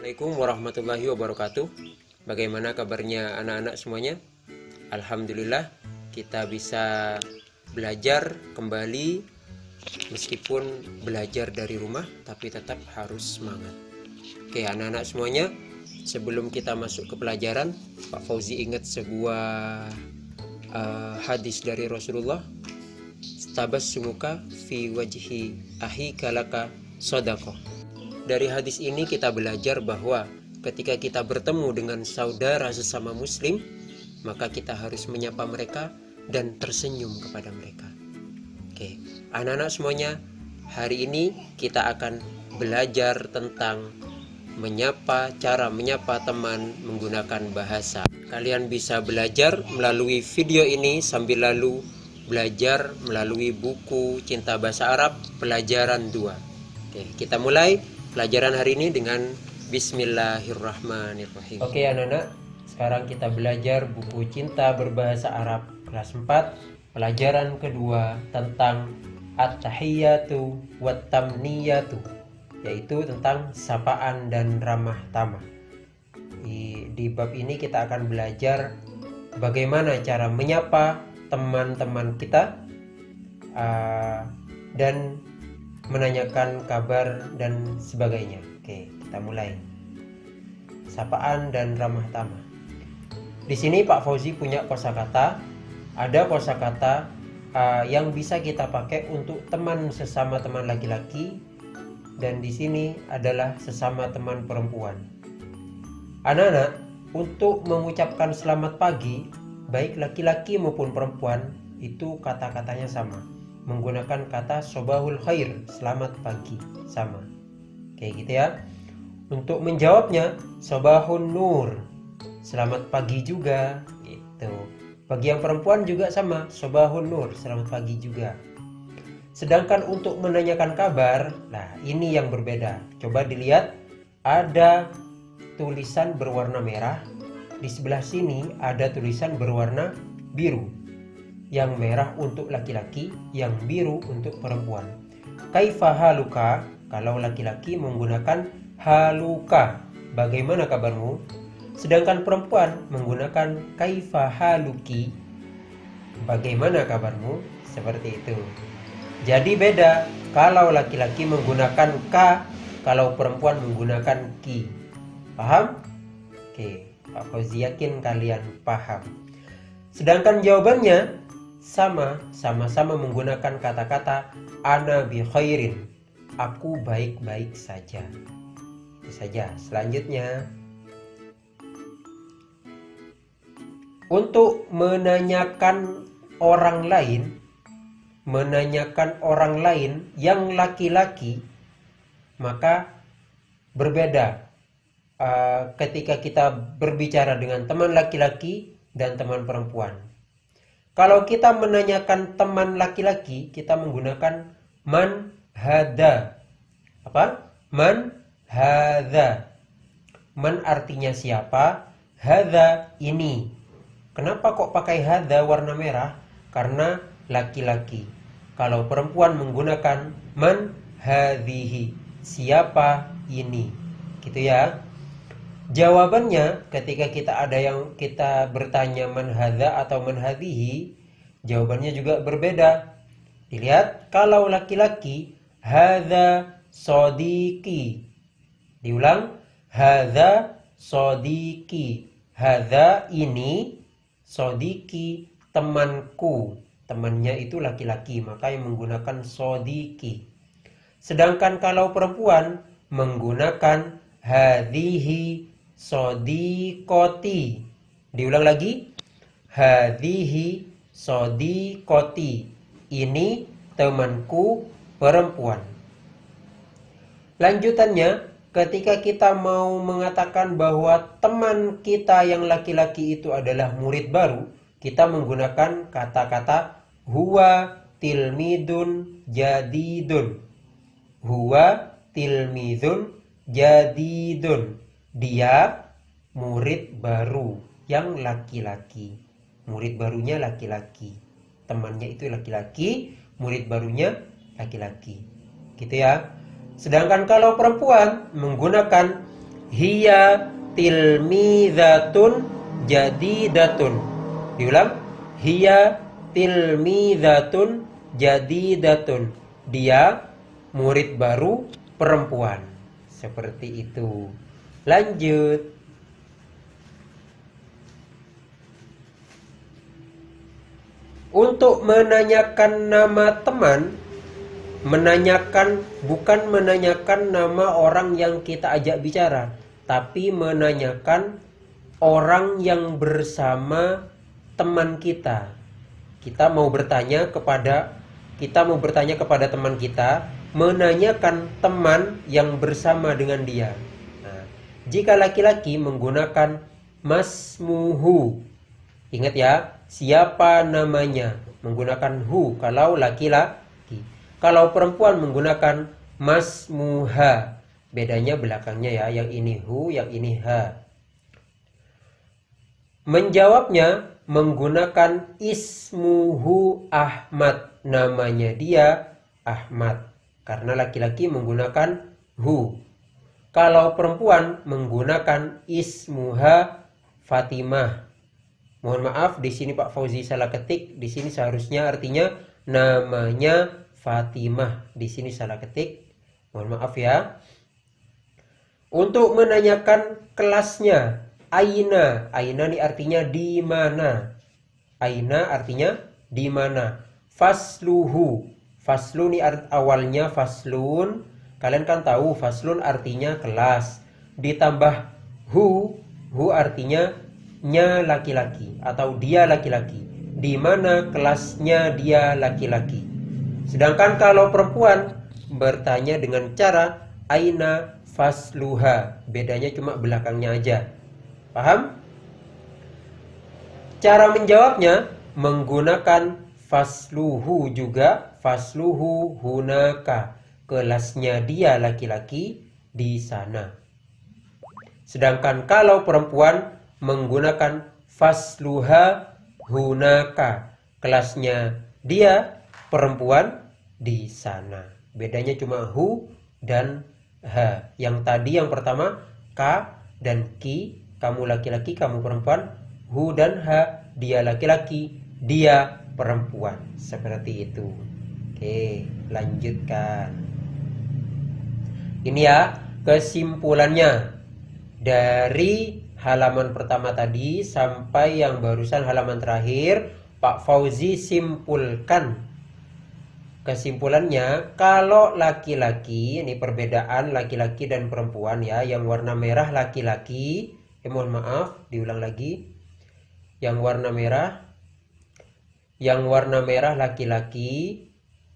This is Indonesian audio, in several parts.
Assalamualaikum warahmatullahi wabarakatuh. Bagaimana kabarnya anak-anak semuanya? Alhamdulillah kita bisa belajar kembali, meskipun belajar dari rumah tapi tetap harus semangat. Oke anak-anak semuanya, sebelum kita masuk ke pelajaran, Pak Fauzi ingat sebuah hadis dari Rasulullah. Tabassumuka fi wajhi ahi kalaka sodako. Dari hadis ini kita belajar bahwa ketika kita bertemu dengan saudara sesama muslim, maka kita harus menyapa mereka dan tersenyum kepada mereka. Oke, anak-anak semuanya, hari ini kita akan belajar tentang cara menyapa teman menggunakan bahasa. Kalian bisa belajar melalui video ini sambil lalu belajar melalui buku Cinta Bahasa Arab pelajaran 2. Oke, kita mulai pelajaran hari ini dengan Bismillahirrahmanirrahim. Oke anak-anak, sekarang kita belajar buku Cinta Berbahasa Arab kelas 4, pelajaran kedua tentang At-Tahiyyatu Wat-Tamniyatu, yaitu tentang sapaan dan ramah tamah. Di bab ini kita akan belajar bagaimana cara menyapa teman-teman kita dan menanyakan kabar dan sebagainya. Oke, kita mulai. Sapaan dan ramah tamah. Di sini Pak Fauzi punya kosakata. Ada kosakata yang bisa kita pakai untuk teman sesama teman laki-laki, dan di sini adalah sesama teman perempuan. Anak-anak, untuk mengucapkan selamat pagi, baik laki-laki maupun perempuan, itu kata-katanya sama. Menggunakan kata sobahul khair, selamat pagi, sama. Kayak gitu ya. Untuk menjawabnya sobahun nur, selamat pagi juga gitu. Bagi yang perempuan juga sama, sobahun nur, selamat pagi juga. Sedangkan untuk menanyakan kabar, nah ini yang berbeda. Coba dilihat, ada tulisan berwarna merah, di sebelah sini ada tulisan berwarna biru. Yang merah untuk laki-laki, yang biru untuk perempuan. Kaifa haluka, kalau laki-laki menggunakan haluka, bagaimana kabarmu? Sedangkan perempuan menggunakan kaifa haluki, bagaimana kabarmu? Seperti itu. Jadi beda, kalau laki-laki menggunakan ka, kalau perempuan menggunakan ki. Paham? Oke, Pak Fauzi yakin kalian paham. Sedangkan jawabannya sama-sama menggunakan kata-kata ana bi khairin, aku baik-baik saja. Itu saja. Selanjutnya, untuk menanyakan orang lain yang laki-laki, maka berbeda ketika kita berbicara dengan teman laki-laki dan teman perempuan. Kalau kita menanyakan teman laki-laki, kita menggunakan man hada. Apa? Man hada. Man artinya siapa? Hada ini. Kenapa kok pakai hada warna merah? Karena laki-laki. Kalau perempuan menggunakan man hadhihi, siapa ini. Gitu ya. Jawabannya ketika kita bertanya man hadza atau man hadhihi, jawabannya juga berbeda. Dilihat, kalau laki-laki hadza sodiki. Diulang, hadza sodiki. Hadza ini, sodiki temanku. Temannya itu laki-laki, maka yang menggunakan sodiki. Sedangkan kalau perempuan menggunakan hadhihi sodikoti. Diulang lagi, hadhihi sodikoti, ini temanku perempuan. Lanjutannya, ketika kita mau mengatakan bahwa teman kita yang laki-laki itu adalah murid baru, kita menggunakan kata-kata huwa tilmidun jadidun. Huwa tilmidun jadidun, dia murid baru yang laki-laki. Murid barunya laki-laki. Temannya itu laki-laki, murid barunya laki-laki. Gitu ya. Sedangkan kalau perempuan menggunakan Hiya tilmidatun jadidatun. Diulang. Hiya tilmidatun jadidatun. Dia murid baru perempuan. Seperti itu. Lanjut. Untuk menanyakan nama teman, bukan menanyakan nama orang yang kita ajak bicara, tapi menanyakan orang yang bersama teman kita. Kita mau bertanya kepada teman kita, menanyakan teman yang bersama dengan dia. Nah, jika laki-laki menggunakan masmuhu. Ingat ya, siapa namanya, menggunakan hu kalau laki-laki. Kalau perempuan menggunakan masmuha. Bedanya belakangnya ya, yang ini hu, yang ini ha. Menjawabnya menggunakan ismuhu Ahmad. Namanya dia Ahmad. Karena laki-laki menggunakan hu. Kalau perempuan menggunakan ismuha Fatimah. Mohon maaf, di sini Pak Fauzi salah ketik. Di sini seharusnya artinya namanya Fatimah. Di sini salah ketik. Mohon maaf ya. Untuk menanyakan kelasnya, aina. Aina ini artinya di mana. Aina artinya di mana. Fasluhu. Faslu ini awalnya faslun. Kalian kan tahu faslun artinya kelas. Ditambah hu artinya nya laki-laki atau dia laki-laki. Di mana kelasnya dia laki-laki. Sedangkan kalau perempuan bertanya dengan cara aina fasluha. Bedanya cuma belakangnya aja. Paham? Cara menjawabnya menggunakan fasluhu juga. Fasluhu hunaka. Kelasnya dia laki-laki di sana. Sedangkan kalau perempuan menggunakan fasluha hunaka. Kelasnya dia perempuan di sana. Bedanya cuma hu dan ha. Yang tadi yang pertama ka dan ki. Kamu laki-laki, kamu perempuan. Hu dan ha. Dia laki-laki, dia perempuan. Seperti itu. Oke, lanjutkan. Ini ya kesimpulannya dari halaman pertama tadi sampai yang barusan halaman terakhir. Pak Fauzi simpulkan. Kesimpulannya, kalau laki-laki, ini perbedaan laki-laki dan perempuan ya. Yang warna merah laki-laki, mohon maaf, diulang lagi. Yang warna merah laki-laki,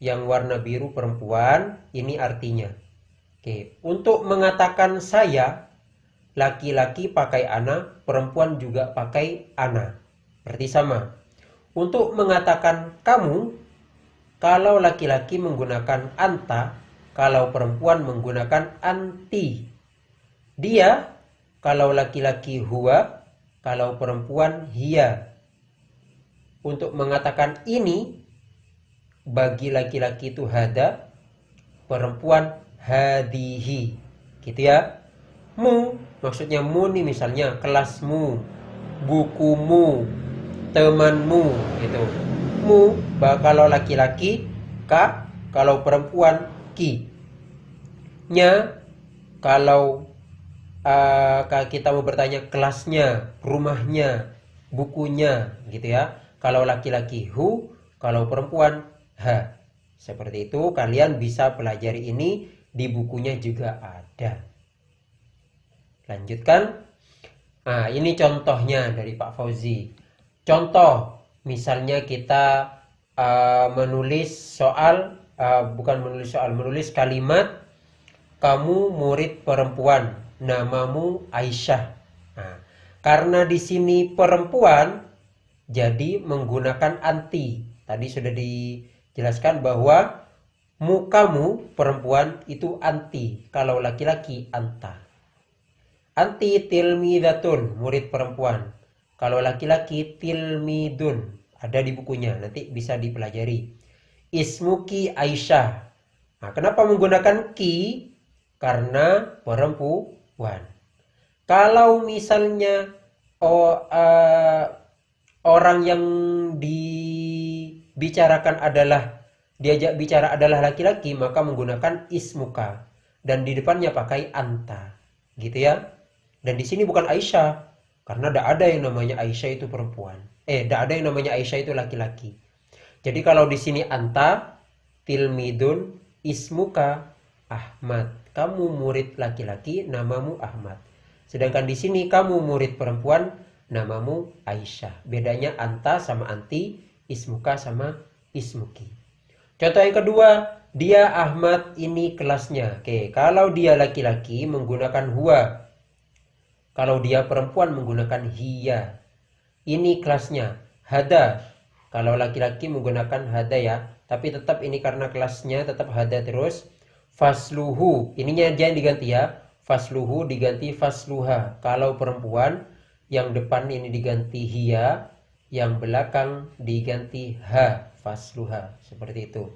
yang warna biru perempuan. Ini artinya. Oke, untuk mengatakan saya, laki-laki pakai ana, perempuan juga pakai ana. Berarti sama. Untuk mengatakan kamu, kalau laki-laki menggunakan anta, kalau perempuan menggunakan anti. Dia, kalau laki-laki huwa, kalau perempuan hiya. Untuk mengatakan ini, bagi laki-laki itu hada, perempuan hadihi. Gitu ya. Mu, maksudnya mu nih misalnya kelasmu, bukumu, temanmu gitu. Mu, kalau laki-laki ka, kalau perempuan ki. Nya, kalau kita mau bertanya kelasnya, rumahnya, bukunya gitu ya. Kalau laki-laki hu, kalau perempuan ha. Seperti itu, kalian bisa pelajari ini di bukunya juga ada. Lanjutkan. Nah, ini contohnya dari Pak Fauzi. Contoh, misalnya kita menulis kalimat, kamu murid perempuan, namamu Aisyah. Nah, karena di sini perempuan, jadi menggunakan anti. Tadi sudah dijelaskan bahwa mukamu perempuan itu anti, kalau laki-laki anta. Anti tilmidatun, murid perempuan. Kalau laki-laki tilmidun, ada di bukunya, nanti bisa dipelajari. Ismuki Aisyah. Nah, kenapa menggunakan ki? Karena perempuan. Kalau misalnya orang yang diajak bicara adalah laki-laki, maka menggunakan ismuka dan di depannya pakai anta, gitu ya. Dan di sini bukan Aisyah, karena tidak ada yang namanya Aisyah itu perempuan. Tidak ada yang namanya Aisyah itu laki-laki. Jadi kalau di sini anta tilmidun ismuka Ahmad. Kamu murid laki-laki, namamu Ahmad. Sedangkan di sini kamu murid perempuan, namamu Aisyah. Bedanya anta sama anti, ismuka sama ismuki. Contoh yang kedua, dia Ahmad, ini kelasnya. Oke, kalau dia laki-laki menggunakan huwa. Kalau dia perempuan menggunakan hiya. Ini kelasnya. Hada. Kalau laki-laki menggunakan hada ya. Tapi tetap ini karena kelasnya tetap hada terus. Fasluhu. Ininya jangan diganti ya. Fasluhu diganti fasluha. Kalau perempuan, yang depan ini diganti hiya. Yang belakang diganti ha. Fasluha. Seperti itu.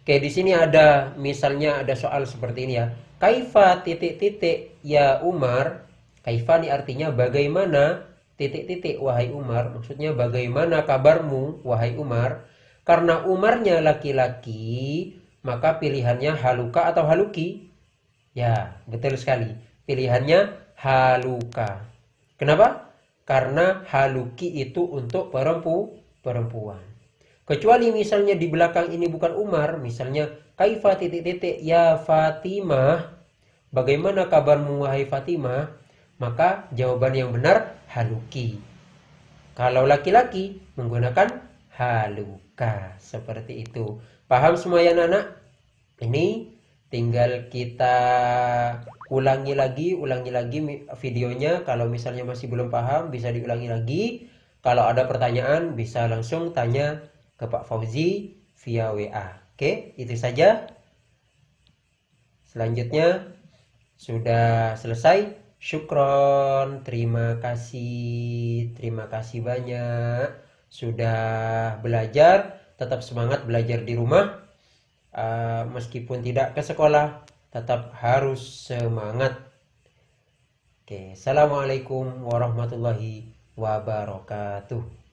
Oke, di sini ada misalnya ada soal seperti ini ya. Kaifa titik-titik ya Umar. Kaifa ini artinya bagaimana titik-titik wahai Umar. Maksudnya bagaimana kabarmu wahai Umar. Karena Umarnya laki-laki, maka pilihannya haluka atau haluki. Ya, betul sekali. Pilihannya haluka. Kenapa? Karena haluki itu untuk perempuan. Kecuali misalnya di belakang ini bukan Umar, misalnya kaifa titik-titik ya Fatimah, bagaimana kabarmu wahai Fatimah, maka jawaban yang benar haluki. Kalau laki-laki menggunakan haluka, seperti itu. Paham semua ya anak-anak? Ini tinggal kita ulangi lagi videonya. Kalau misalnya masih belum paham, bisa diulangi lagi. Kalau ada pertanyaan, bisa langsung tanya ke Pak Fauzi via WA. Oke, itu saja. Selanjutnya sudah selesai. Syukron, terima kasih banyak sudah belajar. Tetap semangat belajar di rumah. Meskipun tidak ke sekolah, tetap harus semangat. Oke, assalamualaikum warahmatullahi wabarakatuh.